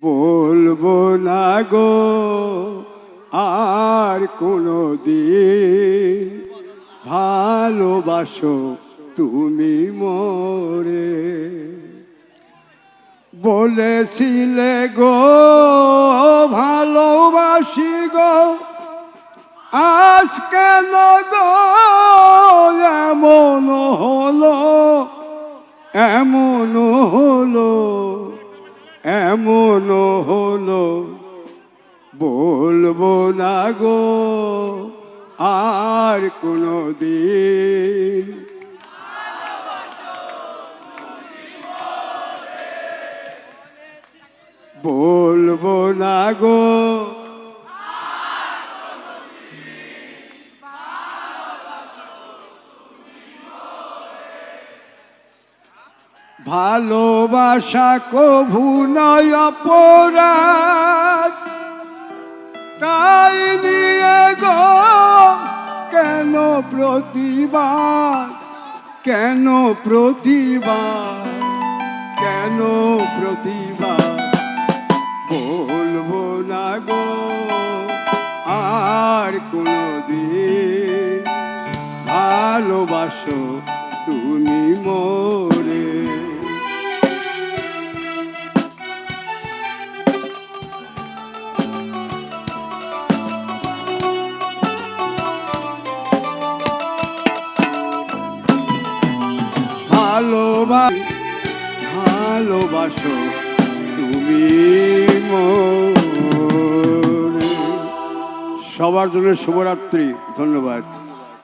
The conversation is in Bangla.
বলবো না গো আর কোনো দিন, ভালোবাসো তুমি মোরে। বলেছিলে গো ভালোবাসি গো, আজ কেন গো এমন হলো, এমন হলো, এমন হলো। বলবো না গো আর কোনো দিন। বলবো না গো ভালোবাসা কভু নয় অপরাধ, তাই নিয়ে গো কেন প্রতিবাদ, কেন প্রতিবাদ, কেন প্রতিবাদ। বলবো না গো আর কোনো দিন, ভালোবাসো তুমি মোরে। ভালোবাসো তুমি মোরে। সবার জন্য শুভরাত্রি। ধন্যবাদ।